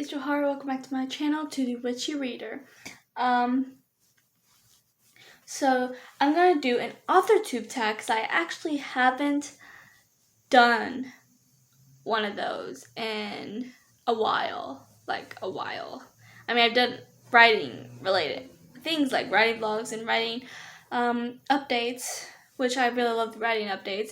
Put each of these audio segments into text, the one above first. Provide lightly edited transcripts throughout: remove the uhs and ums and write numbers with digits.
Mr. Hart. Welcome back to my channel, to the Witchy Reader. So I'm gonna do an author tube tag because I actually haven't done one of those in a while. I mean, I've done writing related things like writing vlogs and writing updates, which I really love the writing updates,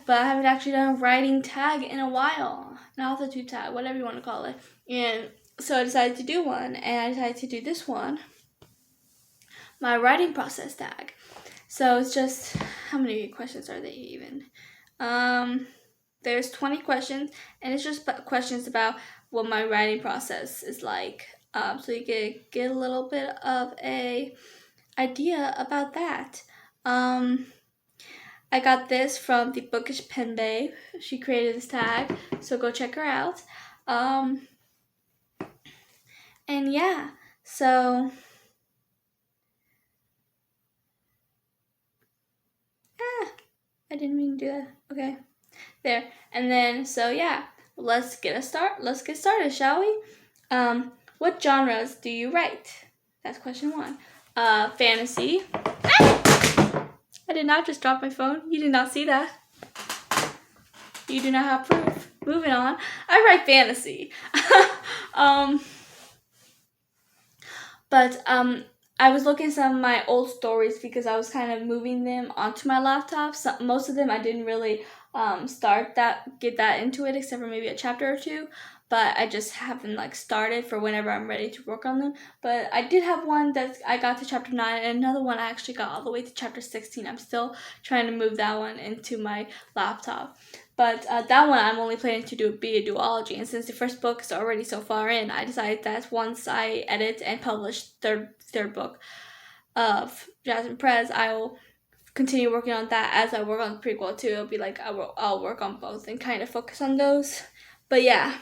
but I haven't actually done a writing tag in a while. An author tube tag, whatever you want to call it. And so I decided to do one, and I decided to do this one, my writing process tag. So it's just, how many questions are they even? There's 20 questions, and it's just questions about what my writing process is like. So you can get a little bit of a idea about that. I got this from the Bookish Pen Babe. She created this tag, so go check her out. And yeah, so I didn't mean to do that. Okay, there. And then so yeah, let's get started, shall we? What genres do you write? That's question 1. Fantasy. I did not just drop my phone. You did not see that. You do not have proof. Moving on. I write fantasy. But I was looking at some of my old stories because I was kind of moving them onto my laptop. So most of them I didn't really get that into it, except for maybe a chapter or two. But I just haven't started for whenever I'm ready to work on them. But I did have one that I got to chapter 9, and another one I actually got all the way to chapter 16. I'm still trying to move that one into my laptop. But that one I'm only planning to be a duology, and since the first book is already so far in, I decided that once I edit and publish third book of Jasmine Perez, I will continue working on that as I work on the prequel too. It'll be like I'll work on both and kind of focus on those. But yeah,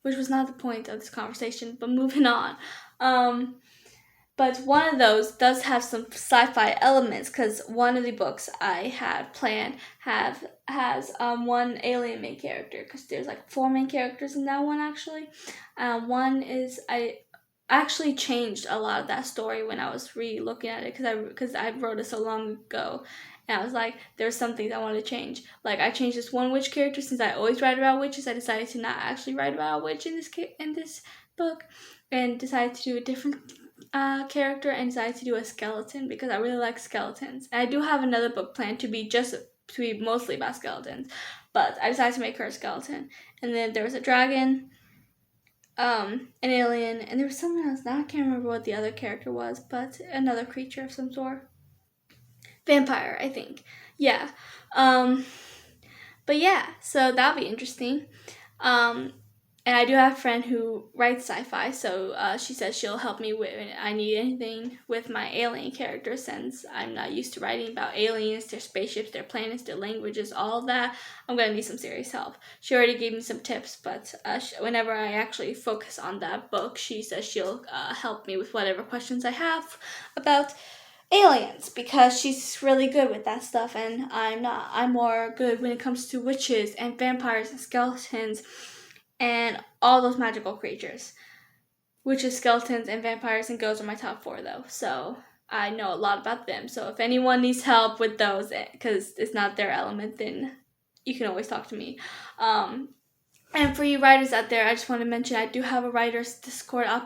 which was not the point of this conversation, but moving on. But one of those does have some sci-fi elements, because one of the books I had planned has one alien main character, because there's 4 main characters in that one actually. One is, I actually changed a lot of that story when I was re-looking at it, because I wrote it so long ago, and I was like, there's some things I want to change. I changed this one witch character. Since I always write about witches, I decided to not actually write about a witch in this book, and decided to do a different character, and decided to do a skeleton because I really like skeletons. And I do have another book planned to be mostly about skeletons, but I decided to make her a skeleton. And then there was a dragon, an alien, and there was something else. Now I can't remember what the other character was, but another creature of some sort. Vampire, I think. Yeah. But yeah, so that'll be interesting. And I do have a friend who writes sci-fi, so she says she'll help me with I need anything with my alien character, since I'm not used to writing about aliens, their spaceships, their planets, their languages, all of that. I'm going to need some serious help. She already gave me some tips, but whenever I actually focus on that book, she says she'll help me with whatever questions I have about aliens, because she's really good with that stuff, and I'm not. I'm more good when it comes to witches and vampires and skeletons and all those magical creatures. Witches, skeletons, and vampires and ghosts are my top 4 though, so I know a lot about them. So if anyone needs help with those, because it's not their element, then you can always talk to me. And for you writers out there, I just want to mention I do have a writer's Discord. I'll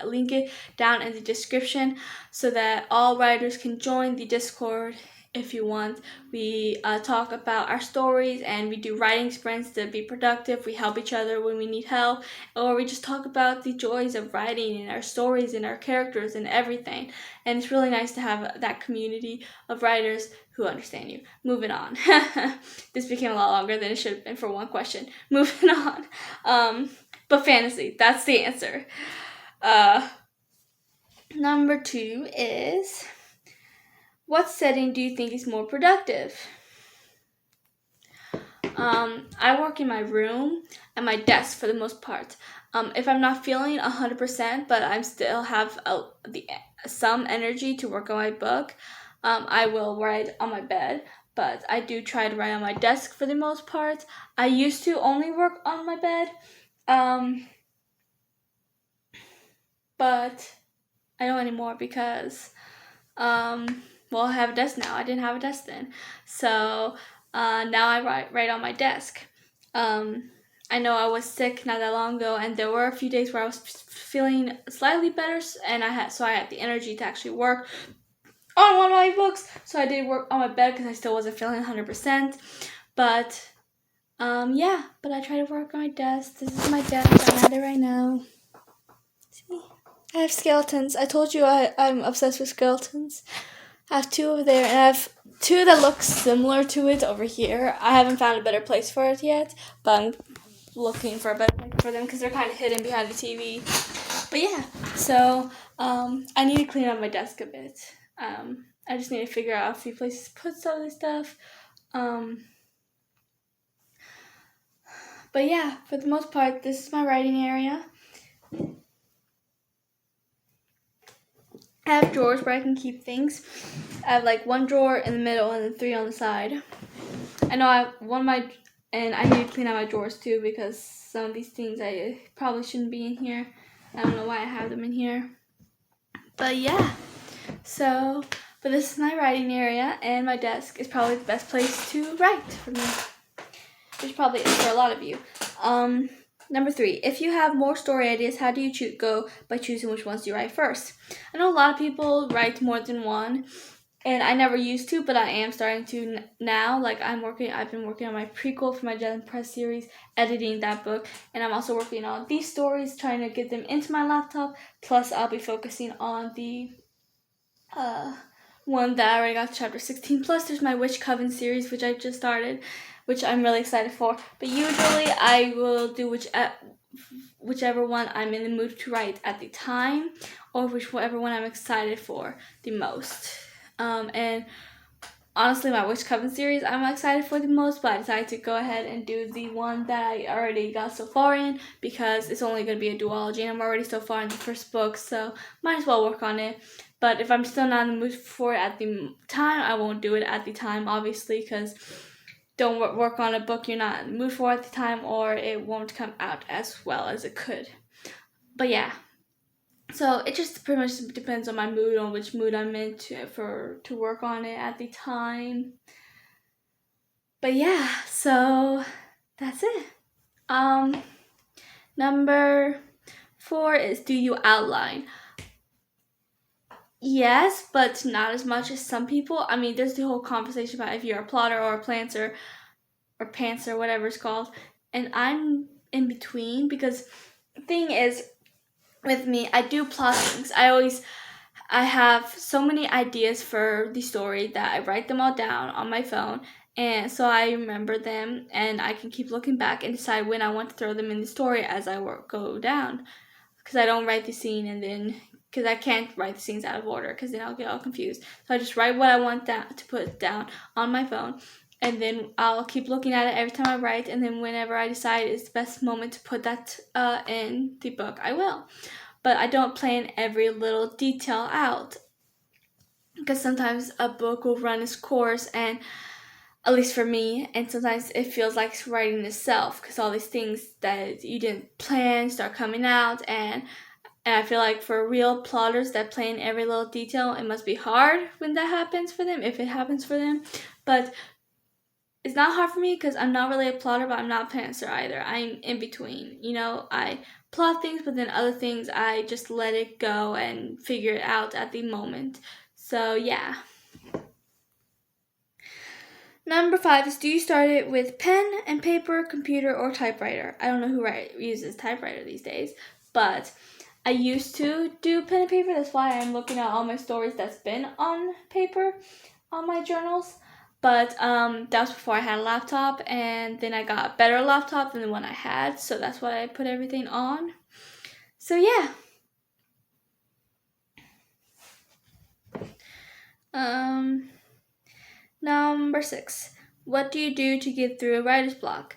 link it down in the description, so that all writers can join the Discord if you want. We talk about our stories, and we do writing sprints to be productive. We help each other when we need help, or we just talk about the joys of writing and our stories and our characters and everything. And it's really nice to have that community of writers who understand you. Moving on. This became a lot longer than it should have been for one question. Moving on. But fantasy, that's the answer. Number 2 is, what setting do you think is more productive? I work in my room and my desk for the most part. If I'm not feeling 100%, but I still have some energy to work on my book, I will write on my bed. but I do try to write on my desk for the most part. I used to only work on my bed, but I don't anymore because, well, I have a desk now. I didn't have a desk then. So now I write on my desk. I know I was sick not that long ago, and there were a few days where I was feeling slightly better, and I had the energy to actually work on one of my books. So I did work on my bed because I still wasn't feeling 100%. But yeah, but I try to work on my desk. This is my desk. I'm at it right now. See? I have skeletons. I told you I'm obsessed with skeletons. I have 2 over there, and I have 2 that look similar to it over here. I haven't found a better place for it yet, but I'm looking for a better place for them because they're kind of hidden behind the TV. But yeah, so I need to clean up my desk a bit. I just need to figure out a few places to put some of this stuff. But yeah, for the most part, this is my writing area. I have drawers where I can keep things. I have like 1 drawer in the middle and then 3 on the side. I know I have and I need to clean out my drawers too because some of these things I probably shouldn't be in here. I don't know why I have them in here. But yeah, but this is my writing area, and my desk is probably the best place to write for me, which probably is for a lot of you. Number 3, if you have more story ideas, how do you go by choosing which ones you write first? I know a lot of people write more than one, and I never used to, but I am starting to now. Like I've been working on my prequel for my Jen Press series, editing that book, and I'm also working on these stories, trying to get them into my laptop. Plus, I'll be focusing on the one that I already got, chapter 16. Plus, there's my Witch Coven series, which I just started, which I'm really excited for. But usually, I will do whichever one I'm in the mood to write at the time, or whichever one I'm excited for the most. And honestly, my Witch Coven series I'm excited for the most, but I decided to go ahead and do the one that I already got so far in because it's only going to be a duology, and I'm already so far in the first book, so might as well work on it. But if I'm still not in the mood for it at the time, I won't do it at the time, obviously, because don't work on a book you're not in the mood for at the time, or it won't come out as well as it could. But yeah. So it just pretty much depends on my mood, on which mood I'm in to work on it at the time. But yeah, so that's it. Number 4 is, do you outline? Yes, but not as much as some people. I mean, there's the whole conversation about if you're a plotter or a pantser, whatever it's called. And I'm in between because the thing is, with me, I do plot things. I have so many ideas for the story that I write them all down on my phone, and so I remember them, and I can keep looking back and decide when I want to throw them in the story as I go down. Because I don't write the scene because I can't write the scenes out of order because then I'll get all confused. So I just write what I want to put down on my phone, and then I'll keep looking at it every time I write, and then whenever I decide it's the best moment to put that in the book, I will. But I don't plan every little detail out because sometimes a book will run its course, and at least for me, and sometimes it feels like it's writing itself because all these things that you didn't plan start coming out, and I feel like for real plotters that plan every little detail, it must be hard when that happens for them, if it happens for them. But it's not hard for me because I'm not really a plotter, but I'm not a pantser either. I'm in between. I plot things, but then other things I just let it go and figure it out at the moment. So yeah. Number 5 is, do you start it with pen and paper, computer, or typewriter? I don't know who uses typewriter these days, but I used to do pen and paper. That's why I'm looking at all my stories that's been on paper on my journals. But that was before I had a laptop, and then I got a better laptop than the one I had, so that's why I put everything on. So yeah. Number 6. What do you do to get through a writer's block?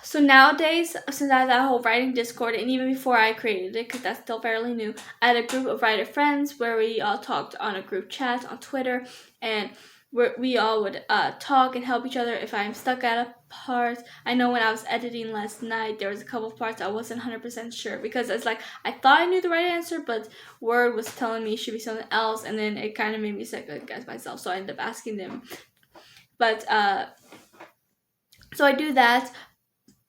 So nowadays, since I had that whole writing Discord, and even before I created it, because that's still fairly new, I had a group of writer friends where we all talked on a group chat on Twitter, and we all would talk and help each other if I'm stuck at a part. I know when I was editing last night, there was a couple of parts I wasn't 100% sure, because it's like I thought I knew the right answer, but Word was telling me it should be something else, and then it kind of made me second guess myself, so I ended up asking them. But so I do that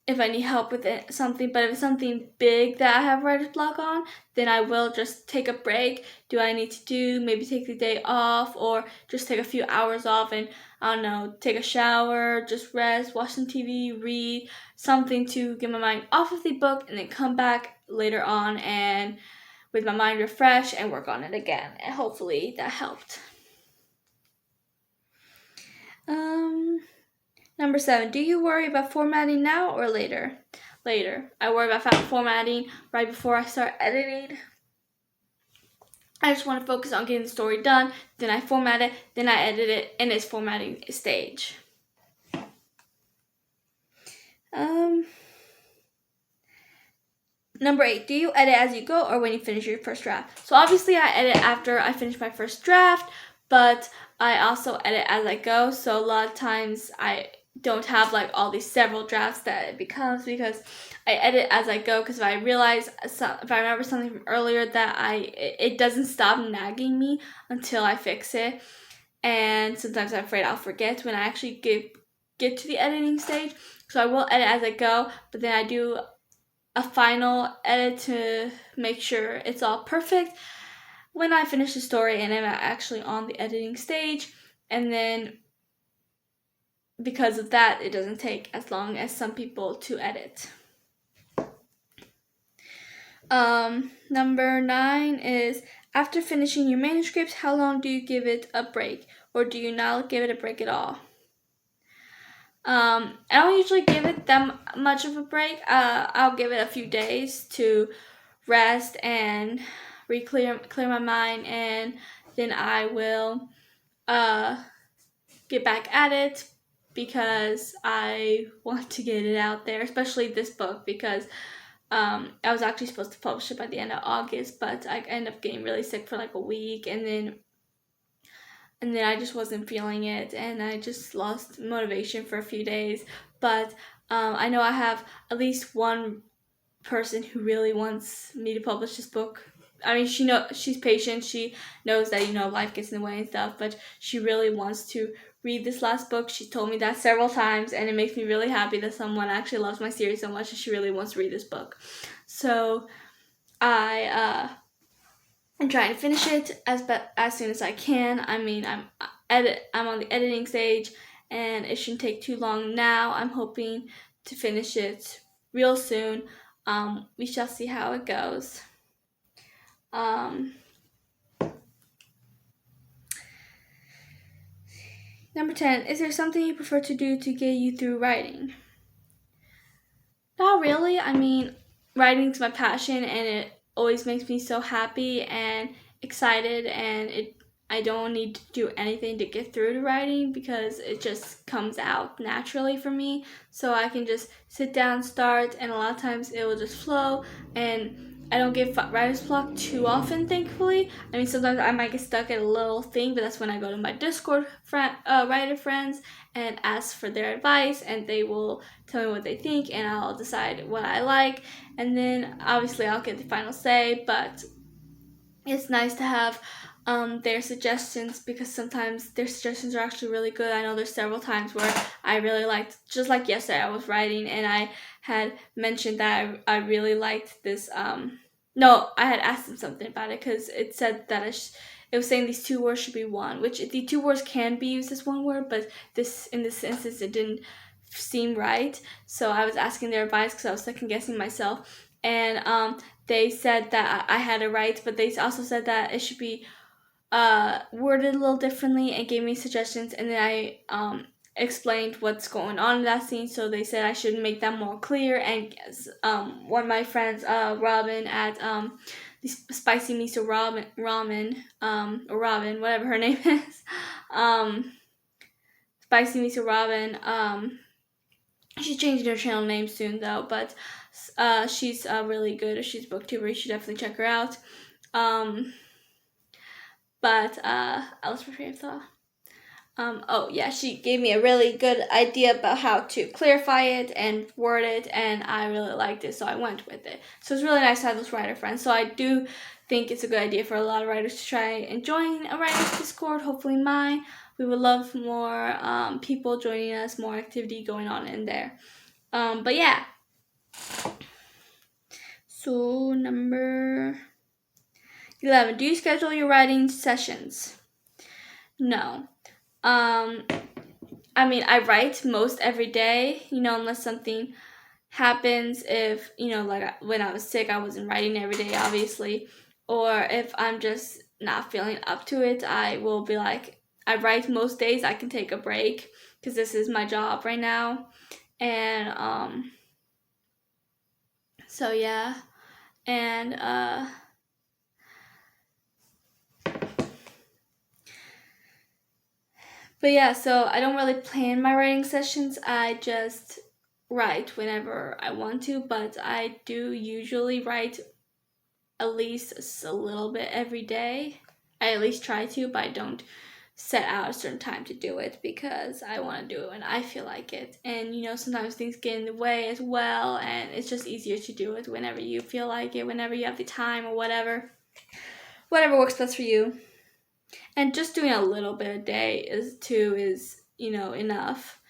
if I need help with something. But if it's something big that I have writer's block on, then I will just take a break. Do I need to maybe take the day off, or just take a few hours off and, I don't know, take a shower, just rest, watch some TV, read something to get my mind off of the book, and then come back later on and with my mind refreshed and work on it again. And hopefully that helped. Number 7, do you worry about formatting now or later? Later. I worry about formatting right before I start editing. I just want to focus on getting the story done, then I format it, then I edit it in its formatting stage. Number 8, do you edit as you go or when you finish your first draft? So obviously I edit after I finish my first draft, but I also edit as I go. So a lot of times I don't have like all these several drafts that it becomes, because I edit as I go, because if I realize, if I remember something from earlier, that it doesn't stop nagging me until I fix it. And sometimes I'm afraid I'll forget when I actually get to the editing stage. So I will edit as I go, but then I do a final edit to make sure it's all perfect when I finish the story and I'm actually on the editing stage. And then because of that, it doesn't take as long as some people to edit. Number 9 is, after finishing your manuscript, how long do you give it a break, or do you not give it a break at all? I don't usually give it that much of a break. I'll give it a few days to rest and clear my mind, and then I will get back at it, because I want to get it out there, especially this book, because I was actually supposed to publish it by the end of August, but I ended up getting really sick for like a week, and then I just wasn't feeling it, and I just lost motivation for a few days. But I know I have at least one person who really wants me to publish this book. I mean, she's patient. She knows that, life gets in the way and stuff, but she really wants to read this last book. She told me that several times, and it makes me really happy that someone actually loves my series so much and she really wants to read this book. So I'm trying to finish it as soon as I can. I mean, I'm on the editing stage, and it shouldn't take too long now. I'm hoping to finish it real soon. We shall see how it goes. Number 10, is there something you prefer to do to get you through writing? Not really. I mean, writing's my passion, and it always makes me so happy and excited, and I don't need to do anything to get through to writing, because it just comes out naturally for me. So I can just sit down, start, and a lot of times it will just flow, and I don't get writer's block too often, thankfully. I mean, sometimes I might get stuck at a little thing, but that's when I go to my Discord writer friends and ask for their advice, and they will tell me what they think, and I'll decide what I like, and then obviously I'll get the final say. But it's nice to have their suggestions, because sometimes their suggestions are actually really good. I know there's several times where I really liked, just like yesterday I was writing and I had mentioned that I really liked this, no, I had asked them something about it, because it said that it was saying these 2 words should be one, which the 2 words can be used as one word, but in this instance it didn't seem right. So I was asking their advice, because I was second guessing myself, and they said that I had it right, but they also said that it should be worded a little differently, and gave me suggestions, and then I explained what's going on in that scene. So they said I should make that more clear, and one of my friends, Robin at the Spicy Miso Ramen, or Robin, whatever her name is, Spicy Miso Robin, she's changing her channel name soon though, but she's really good. She's a booktuber. You should definitely check her out. But I lost my train of thought. Oh yeah, she gave me a really good idea about how to clarify it and word it, and I really liked it, so I went with it. So it's really nice to have those writer friends. So I do think it's a good idea for a lot of writers to try and join a writer's Discord, hopefully mine. We would love more people joining us, more activity going on in there. But yeah. So number 11, do you schedule your writing sessions? No. I mean, I write most every day, unless something happens. If, like when I was sick, I wasn't writing every day, obviously. Or if I'm just not feeling up to it, I will be like, I write most days. I can take a break because this is my job right now. And, so yeah. And, but yeah, so I don't really plan my writing sessions. I just write whenever I want to, but I do usually write at least a little bit every day. I at least try to, but I don't set out a certain time to do it because I want to do it when I feel like it. And sometimes things get in the way as well, and it's just easier to do it whenever you feel like it, whenever you have the time or whatever. Whatever works best for you. And just doing a little bit a day is enough.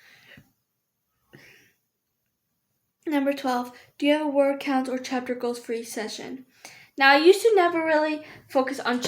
Number 12, do you have a word count or chapter goals for each session? Now, I used to never really focus on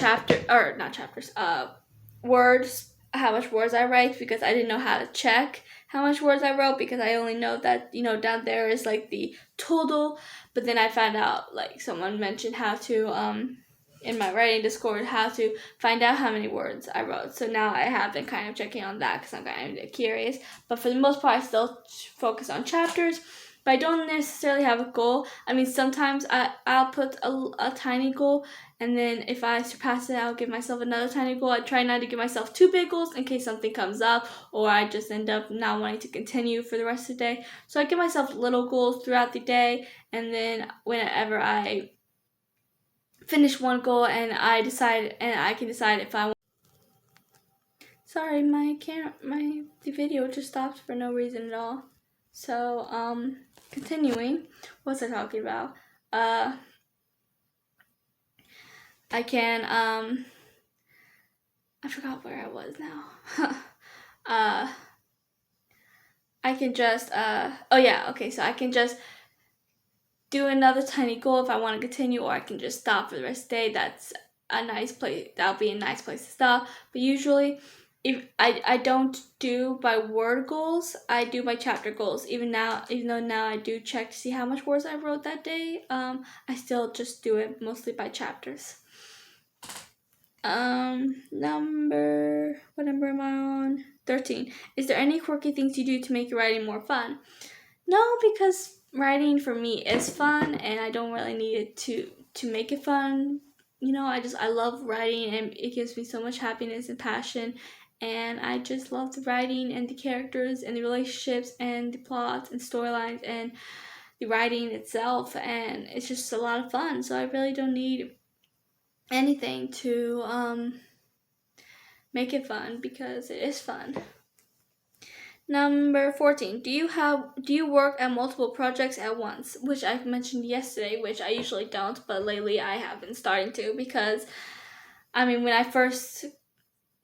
words, how much words I write, because I didn't know how to check how much words I wrote, because I only know that, down there is like the total. But then I found out, like someone mentioned how to, in my writing Discord, how to find out how many words I wrote. So now I have been kind of checking on that because I'm kind of curious. But for the most part, I still focus on chapters. But I don't necessarily have a goal. I mean, sometimes I'll put a tiny goal, and then if I surpass it, I'll give myself another tiny goal. I try not to give myself too big goals in case something comes up, or I just end up not wanting to continue for the rest of the day. So I give myself little goals throughout the day, and then whenever I finish one goal and I can decide if I want. Sorry, the video just stopped for no reason at all. So, continuing, what's I talking about? I can, I forgot where I was now. I can just, oh yeah, okay, so I can just do another tiny goal if I want to continue, or I can just stop for the rest of the day. That's a nice place, that'll be a nice place to stop. But usually, if I don't do by word goals, I do by chapter goals. Even though now I do check to see how much words I wrote that day, I still just do it mostly by chapters. What number am I on? 13. Is there any quirky things you do to make your writing more fun? No, because writing for me is fun, and I don't really need it to make it fun. I love writing, and it gives me so much happiness and passion. And I just love the writing and the characters and the relationships and the plots and storylines and the writing itself, and it's just a lot of fun. So I really don't need anything to make it fun, because it is fun. Number 14, do you work at multiple projects at once? Which I mentioned yesterday, which I usually don't, but lately I have been starting to, because when I first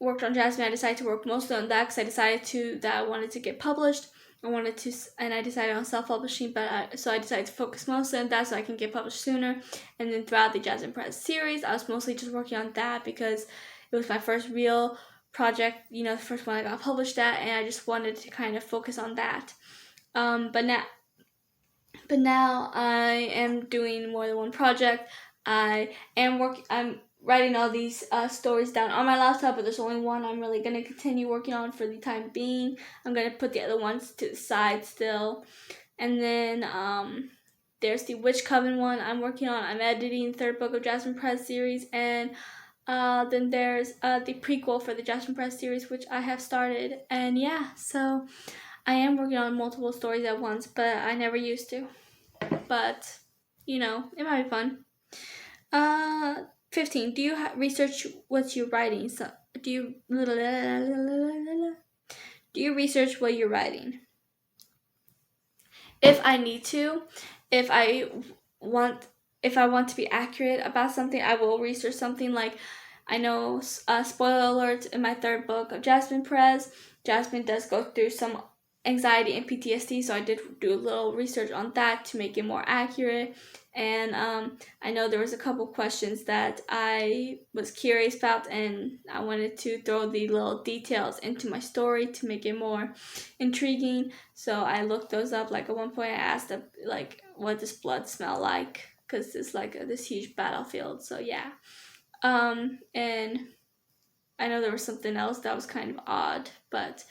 worked on Jasmine, I decided to work mostly on that because I decided that I wanted to get published. And I decided on self-publishing, so I decided to focus mostly on that so I can get published sooner. And then throughout the Jasmine Press series, I was mostly just working on that because it was my first real project, the first one I got published at, and I just wanted to kind of focus on that. But now I am doing more than one project. I'm writing all these stories down on my laptop, but there's only one I'm really going to continue working on for the time being. I'm going to put the other ones to the side still. And then there's the Witch Coven one I'm working on. I'm editing the third book of Jasmine Press series. And then there's the prequel for the Jasmine Press series, which I have started. And yeah, so I am working on multiple stories at once, but I never used to. But, it might be fun. 15. Do you research what you're writing do you research what you're writing? If I need to, if I want if I want to be accurate about something, I will research something. Like, I know, spoiler alert, in my third book of Jasmine Perez, Jasmine does go through some anxiety and PTSD, so I did do a little research on that to make it more accurate. And I know there was a couple questions that I was curious about, and I wanted to throw the little details into my story to make it more intriguing. So I looked those up. Like, at one point I asked, like, what does blood smell like? Because it's like this huge battlefield. So yeah. And I know there was something else that was kind of odd, but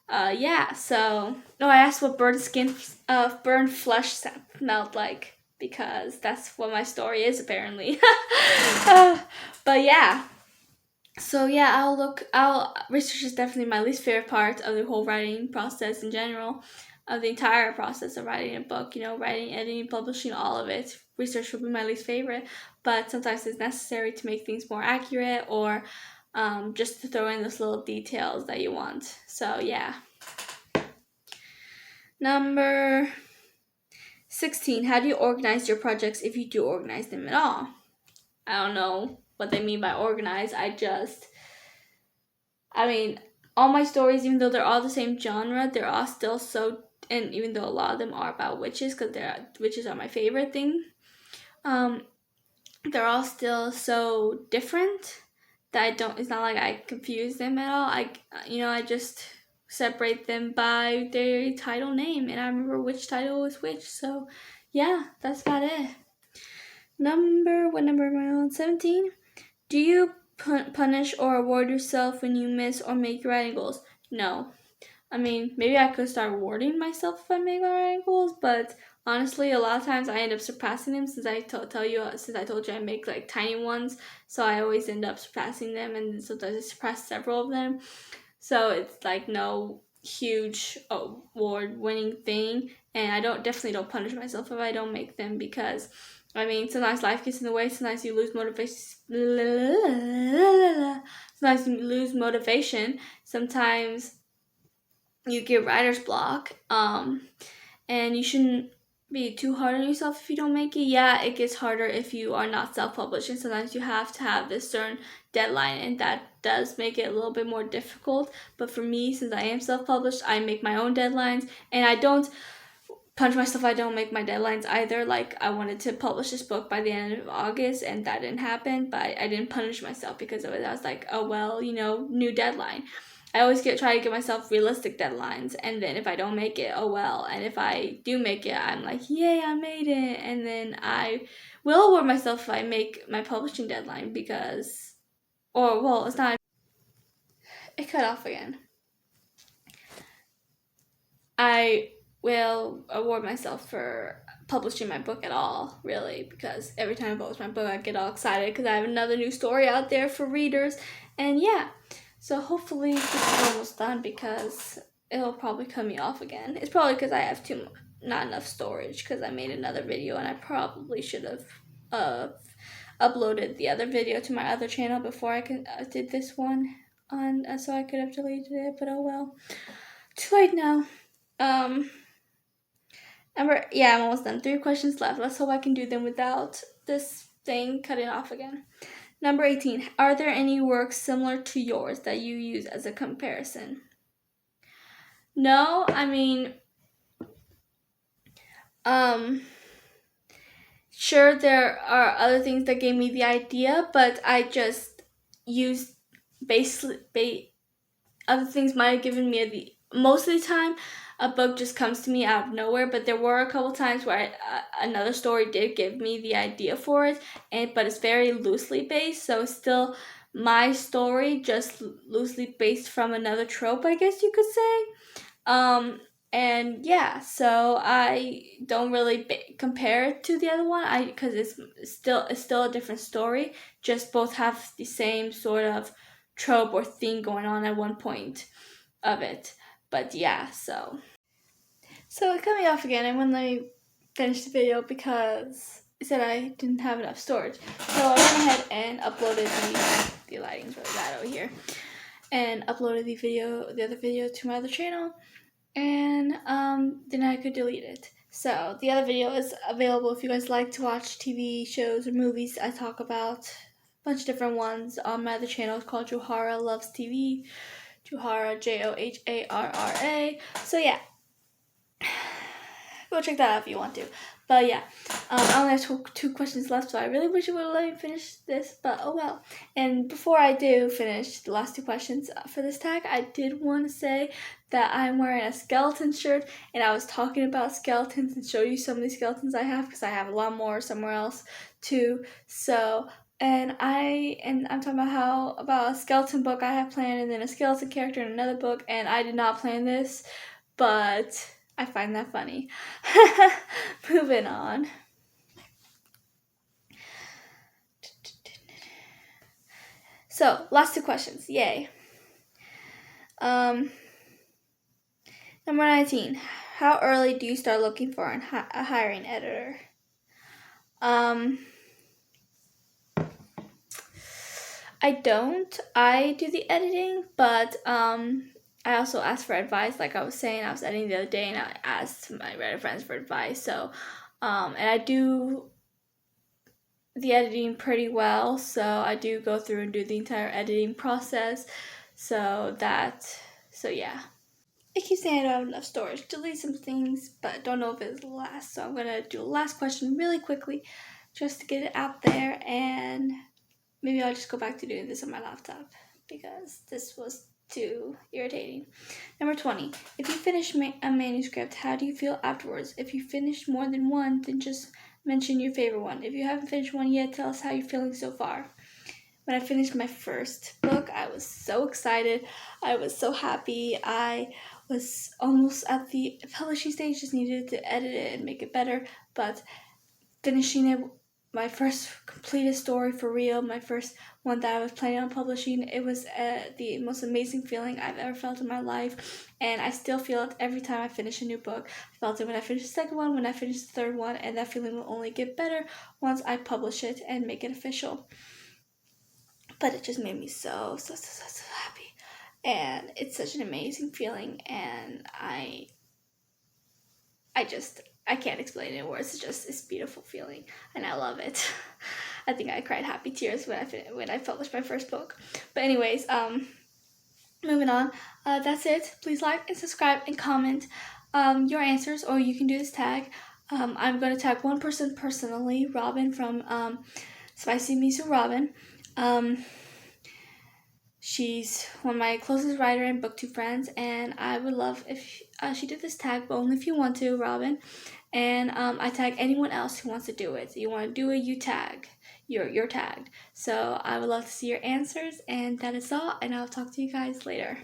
yeah. So no, I asked what burned flesh smelled like, because that's what my story is apparently. But yeah. So yeah, research is definitely my least favorite part of the whole writing process in general, of the entire process of writing a book. Writing, editing, publishing, all of it. Research would be my least favorite, but sometimes it's necessary to make things more accurate, or just to throw in those little details that you want. So yeah. Number 16, how do you organize your projects, if you do organize them at all? I don't know what they mean by organize. All my stories, even though they're all the same genre, they're all still so, and even though a lot of them are about witches, because witches are my favorite thing, they're all still so different that it's not like I confuse them at all. I just separate them by their title name, and I remember which title was which. So yeah, that's about it. What number am I on? 17. Do you punish or reward yourself when you miss or make your writing goals? No. Maybe I could start rewarding myself if I make my writing goals, but honestly, a lot of times I end up surpassing them, since I told you I make like tiny ones, so I always end up surpassing them, and sometimes I surpass several of them. So it's like no huge award-winning thing, and I definitely don't punish myself if I don't make them, because sometimes life gets in the way. Sometimes you lose motivation. Sometimes you lose motivation. Sometimes you get writer's block. And you shouldn't be too hard on yourself if you don't make it. Yeah, it gets harder if you are not self-published, and sometimes you have to have this certain deadline, and that does make it a little bit more difficult. But for me, since I am self-published, I make my own deadlines, and I don't punish myself. I don't make my deadlines either. Like, I wanted to publish this book by the end of August, and that didn't happen, but I didn't punish myself because of it. I was like, oh well, new deadline. I always try to give myself realistic deadlines, and then if I don't make it, oh well. And if I do make it, I'm like, yay, I made it. And then I will reward myself if I make my publishing deadline, it's not. It cut off again. I will award myself for publishing my book at all, really, because every time I publish my book, I get all excited because I have another new story out there for readers. And yeah, so hopefully this is almost done, because it'll probably cut me off again. It's probably because I have not enough storage, because I made another video, and I probably should have uploaded the other video to my other channel before I did this one on, so I could have deleted it, but oh well. Too late now. I'm almost done. 3 questions left. Let's hope I can do them without this thing cutting off again. Number 18. Are there any works similar to yours that you use as a comparison? No, sure, there are other things that gave me the idea, but I just used other things might have given me most of the time a book just comes to me out of nowhere, but there were a couple times where another story did give me the idea for it, but it's very loosely based, so it's still my story, just loosely based from another trope, I guess you could say. And yeah, so I don't really compare it to the other one, because it's still a different story, just both have the same sort of trope or thing going on at one point of it. But yeah, so it cut me off again. I wouldn't let me finish the video because it said I didn't have enough storage. So I went ahead and uploaded the lighting's really bad over here. And uploaded the other video to my other channel. And then I could delete it. So the other video is available if you guys like to watch TV shows or movies. I talk about a bunch of different ones on my other channel. It's called Johara Loves TV. Johara, Johara. So yeah, go check that out if you want to. But yeah, I only have two questions left, so I really wish you would have let me finish this, but oh well. And before I do finish the last two questions for this tag, I did want to say that I'm wearing a skeleton shirt, and I was talking about skeletons and showed you some of the skeletons I have, because I have a lot more somewhere else too. So, and I'm talking about a skeleton book I have planned, and then a skeleton character in another book, and I did not plan this, but I find that funny. Moving on. So, last two questions. Yay. Number 19. How early do you start looking for a hiring editor? I don't. I do the editing, but I also ask for advice. Like I was saying, I was editing the other day and I asked my writer friends for advice. So, and I do the editing pretty well. So I do go through and do the entire editing process. So yeah. I keep saying I don't have enough storage. Delete some things, but don't know if it's last. So I'm going to do a last question really quickly just to get it out there. And maybe I'll just go back to doing this on my laptop because this was too irritating. Number 20. If you finish a manuscript, how do you feel afterwards? If you finished more than one, then just mention your favorite one. If you haven't finished one yet, tell us how you're feeling so far. When I finished my first book, I was so excited. I was so happy. I was almost at the publishing stage, just needed to edit it and make it better. But finishing it, my first completed story for real, my first one that I was planning on publishing, it was the most amazing feeling I've ever felt in my life, and I still feel it every time I finish a new book. I felt it when I finished the second one, when I finished the third one, and that feeling will only get better once I publish it and make it official. But it just made me so happy, and it's such an amazing feeling, and I can't explain it in words. It's just this beautiful feeling, and I love it. I think I cried happy tears when I published my first book. But anyways, moving on. That's it. Please like and subscribe and comment your answers, or you can do this tag. I'm going to tag one person personally, Robin from Spicy Miso Robin. She's one of my closest writer and booktube friends, and I would love if she did this tag, but only if you want to, Robin. And I tag anyone else who wants to do it. So you want to do it, you tag. You're tagged. So I would love to see your answers, and that is all, and I'll talk to you guys later.